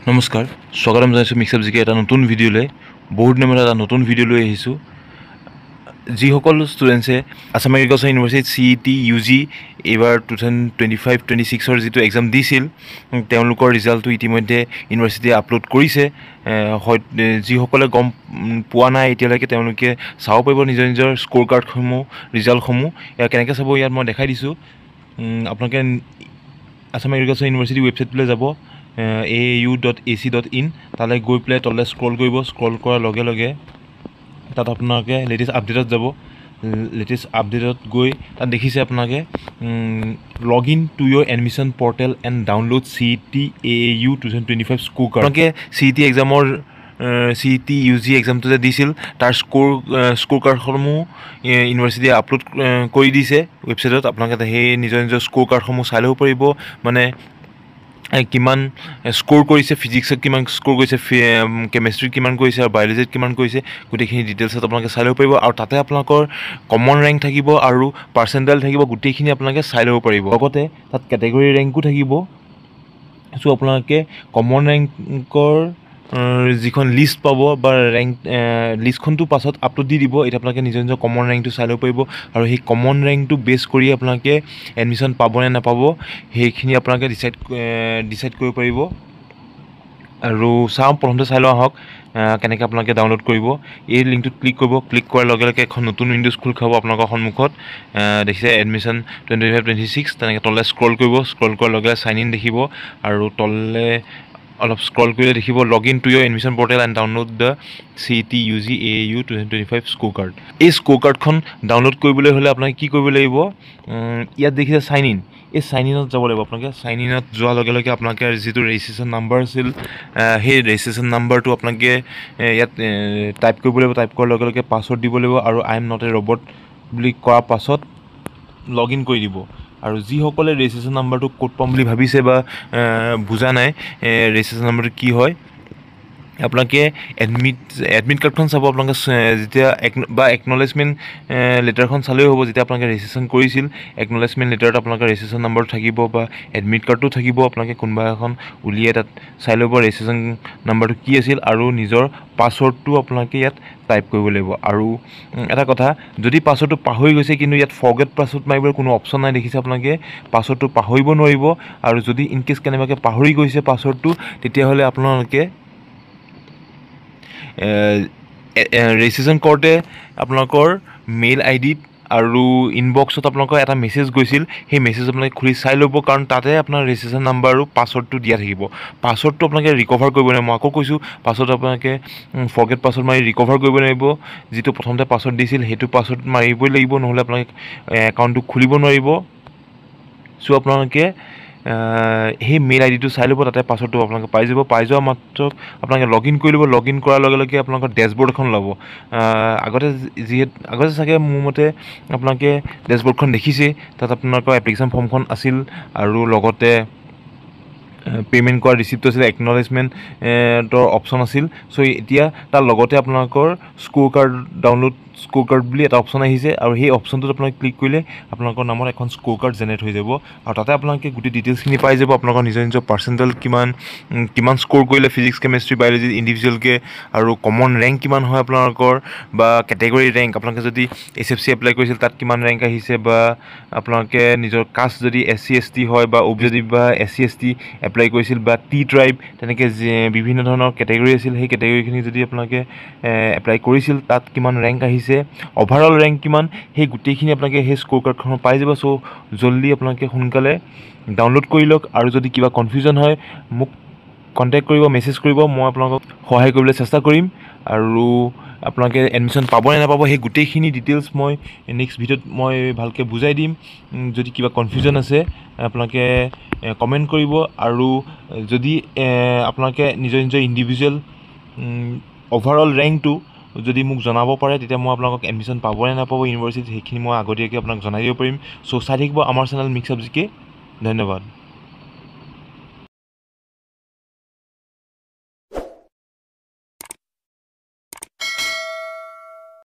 নমস্কাৰ স্বাগতম জনাইছোঁ মিক্সাপ জিকে এটা নতুন ভিডিঅ'লৈ বহুত দিনৰ মূৰত এটা নতুন ভিডিঅ' লৈ আহিছোঁ যিসকল ষ্টুডেণ্টছে আছাম এগ্ৰিকালচাৰ ইউনিভাৰ্চিটিত CET UG এইবাৰ 2025-26ৰ যিটো এক্সাম দিছিল তেওঁলোকৰ ৰিজাল্টটো ইতিমধ্যে ইউনিভাৰ্চিটিয়ে আপলোড কৰিছে যিসকলে গম পোৱা নাই এতিয়ালৈকে তেওঁলোকে চাব পাৰিব নিজৰ নিজৰ স্ক'ৰ কাৰ্ডসমূহ ৰিজাল্টসমূহ ইয়াৰ কেনেকৈ চাব ইয়াত মই দেখাই দিছোঁ আপোনালোকে আছাম এগ্ৰিকালচাৰ ইউনিভাৰ্চিটি ৱেবছাইটলৈ যাব aau.ac.in তালৈ গৈ পেলাই তললৈ স্ক্ৰল কৰিব স্ক্ৰল কৰাৰ লগে লগে তাত আপোনালোকে লেটেষ্ট আপডেটত যাব লেটেষ্ট আপডেটত গৈ তাত দেখিছে আপোনালোকে log in to your admission portal and download CET AAU 2025 score card আপোনালোকে CET এক্সামৰ CET UG এক্সামটো যে দিছিল তাৰ স্ক'ৰ কাৰ্ডসমূহ ইউনিভাৰ্চিটিয়ে আপলোড কৰি দিছে ৱেবছাইটত আপোনালোকে সেই নিজৰ নিজৰ স্ক'ৰ কাৰ্ডসমূহ চাই ল'ব পাৰিব মানে কিমান স্ক'ৰ কৰিছে ফিজিক্সত কিমান স্ক'ৰ কৰিছে কেমেষ্ট্ৰিত কিমান কৰিছে আৰু বায়'লজিত কিমান কৰিছে গোটেইখিনি ডিটেইলছত আপোনালোকে চাই ল'ব পাৰিব আৰু তাতে আপোনালোকৰ কমন ৰেংক থাকিব আৰু পাৰ্চেণ্টেজ থাকিব গোটেইখিনি আপোনালোকে চাই ল'ব পাৰিব লগতে তাত কেটেগৰী ৰেংকো থাকিব চ' আপোনালোকে কমন ৰেংকৰ যিখন লিষ্ট পাব বা ৰেংক লিষ্টখনটো পাছত আপলোড দি দিব এতিয়া আপোনালোকে নিজৰ নিজৰ কমন ৰেংকটো চাই ল'ব পাৰিব আৰু সেই কমন ৰেংকটো বেছ কৰি আপোনালোকে এডমিশ্যন পাবনে নাপাব সেইখিনি আপোনালোকে ডিচাইড কৰিব পাৰিব আৰু চাওঁ প্ৰথমতে চাই লওঁ আহক কেনেকৈ আপোনালোকে ডাউনলোড কৰিব এই লিংকটোত ক্লিক কৰিব ক্লিক কৰাৰ লগে লগে এখন নতুন উইণ্ড'জ খোল খাব আপোনালোকৰ সন্মুখত দেখিছে এডমিশ্যন 25-26 তেনেকৈ তললৈ স্ক্ৰল কৰিব স্ক্ৰল কৰাৰ লগে লগে চাইন ইন দেখিব আৰু তললৈ অলপ স্ক্ৰল কৰিলে দেখিব log in to your admission portal and download the CET UG AAU 2025 score card এই স্ক'ৰ কাৰ্ডখন ডাউনলোড কৰিবলৈ হ'লে আপোনালোকে কি কৰিব লাগিব ইয়াত দেখিছে চাইন ইন এই চাইন ইনত যাব লাগিব আপোনালোকে চাইন ইনত যোৱাৰ লগে লগে আপোনালোকে যিটো ৰেজিষ্ট্ৰেশ্যন নাম্বাৰ আছিল সেই ৰেজিষ্ট্ৰেশ্যন নাম্বাৰটো আপোনালোকে ইয়াত টাইপ কৰিব লাগিব টাইপ কৰাৰ লগে লগে পাছৱৰ্ড দিব লাগিব আৰু I am not a robot বুলি কোৱাৰ পাছত লগ ইন কৰি দিব আৰু যিসকলে ৰেজিষ্ট্ৰেশ্যন নাম্বাৰটো ক'ত পাম বুলি ভাবিছে বা বুজা নাই ৰেজিষ্ট্ৰেশ্যন নাম্বাৰটো কি হয় আপোনালোকে এডমিট কাৰ্ডখন চাব আপোনালোকে যেতিয়া একনলেজমেণ্ট লেটাৰখন চালেও হ'ব যেতিয়া আপোনালোকে ৰেজিষ্ট্ৰেশ্যন কৰিছিল একনলেজমেণ্ট লেটাৰত আপোনালোকৰ ৰেজিষ্ট্ৰেশ্যন নাম্বাৰটো থাকিব বা এডমিট কাৰ্ডটো থাকিব আপোনালোকে কোনোবা এখন উলিয়াই তাত চাই ল'ব ৰেজিষ্ট্ৰেশ্যন নাম্বাৰটো কি আছিল আৰু নিজৰ পাছৱৰ্ডটো আপোনালোকে ইয়াত টাইপ কৰিব লাগিব আৰু এটা কথা যদি পাছৱৰ্ডটো পাহৰি গৈছে কিন্তু ইয়াত ফৰগেট পাছৱৰ্ড মাৰিবলৈ কোনো অপশ্যন নাই দেখিছে আপোনালোকে পাছৱৰ্ডটো পাহৰিব নোৱাৰিব আৰু যদি ইনকেছ কেনেবাকৈ পাহৰি গৈছে পাছৱৰ্ডটো তেতিয়াহ'লে আপোনালোকে ৰেজিষ্ট্ৰেশ্যন কৰোঁতে আপোনালোকৰ মেইল আইডিত আৰু ইনবক্সত আপোনালোকৰ এটা মেছেজ গৈছিল সেই মেছেজ আপোনালোকে খুলি চাই ল'ব কাৰণ তাতে আপোনাৰ ৰেজিষ্ট্ৰেশ্যন নাম্বাৰ আৰু পাছৱৰ্ডটো দিয়া থাকিব পাছৱৰ্ডটো আপোনালোকে ৰিকভাৰ কৰিব নোৱাৰিব মই আকৌ কৈছোঁ পাছৱৰ্ড আপোনালোকে ফৰগেট পাছৱৰ্ড মাৰি ৰিকভাৰ কৰিব নোৱাৰিব যিটো প্ৰথমতে পাছৱৰ্ড দিছিল সেইটো পাছৱৰ্ড মাৰিবই লাগিব নহ'লে আপোনালোকে একাউণ্টটো খুলিব নোৱাৰিব চ' আপোনালোকে সেই মেইল আইডিটো চাই ল'ব তাতে পাছৱৰ্ডটো আপোনালোকে পাই যোৱা মাত্ৰ আপোনালোকে লগ ইন কৰি ল'ব লগ ইন কৰাৰ লগে লগে আপোনালোকৰ ডেছবৰ্ড এখন ল'ব আগতে চাগে মোৰ মতে আপোনালোকে ডেছবৰ্ডখন দেখিছেই তাত আপোনালোকৰ এপ্লিকেশ্যন ফৰ্মখন আছিল আৰু লগতে পে'মেণ্ট কৰা ৰিচিপ্টটো আছিল একনলেজমেণ্টৰ অপশ্যন আছিল চ' এতিয়া তাৰ লগতে আপোনালোকৰ স্ক'ৰ কাৰ্ড বুলি এটা অপশ্যন আহিছে আৰু সেই অপশ্যনটোত আপোনালোকে ক্লিক কৰিলে আপোনালোকৰ নামত এখন স্ক'ৰ কাৰ্ড জেনেৰেট হৈ যাব আৰু তাতে আপোনালোকে গোটেই ডিটেইলছখিনি পাই যাব আপোনালোকৰ নিজৰ নিজৰ পাৰ্চেণ্টেজ কিমান স্ক'ৰ কৰিলে ফিজিক্স কেমেষ্ট্ৰি বায়'লজি ইণ্ডিভিজুৱেলকৈ আৰু কমন ৰেংক কিমান হয় আপোনালোকৰ বা কেটেগৰী ৰেংক আপোনালোকে যদি SFC এপ্লাই কৰিছিল তাত কিমান ৰেংক আহিছে বা আপোনালোকে নিজৰ কাষ্ট যদি SC ST হয় বা OBC বা SC ST এপ্লাই কৰিছিল বা T ট্ৰাইব তেনেকৈ বিভিন্ন ধৰণৰ কেটেগৰী আছিল সেই কেটেগৰীখিনি যদি আপোনালোকে এপ্লাই কৰিছিল তাত কিমান ৰেংক আহিছে অভাৰঅল ৰেংক কিমান সেই গোটেইখিনি আপোনালোকে সেই স্ক'ৰ কাৰ্ডখনত পাই যাব চ' জল্দি আপোনালোকে সোনকালে ডাউনলোড কৰি লওক আৰু যদি কিবা কনফিউজন হয় মোক কণ্টেক্ট কৰিব মেছেজ কৰিব মই আপোনালোকক সহায় কৰিবলৈ চেষ্টা কৰিম আৰু আপোনালোকে এডমিশ্যন পাব নে নাপাব সেই গোটেইখিনি ডিটেইলছ মই নেক্সট ভিডিঅ'ত মই ভালকৈ বুজাই দিম যদি কিবা কনফিউজন আছে আপোনালোকে কমেণ্ট কৰিব আৰু যদি আপোনালোকে নিজৰ ইণ্ডিভিজুৱেল অভাৰঅল ৰেংকটো যদি মোক জনাব পাৰে তেতিয়া মই আপোনালোকক এডমিশ্যন পাব নে নাপাব ইউনিভাৰ্চিটিত সেইখিনি মই আগতীয়াকৈ আপোনাক জনাই দিব পাৰিম চ' চাই থাকিব আমাৰ চেনেল মিক্সাপ জিকে ধন্যবাদ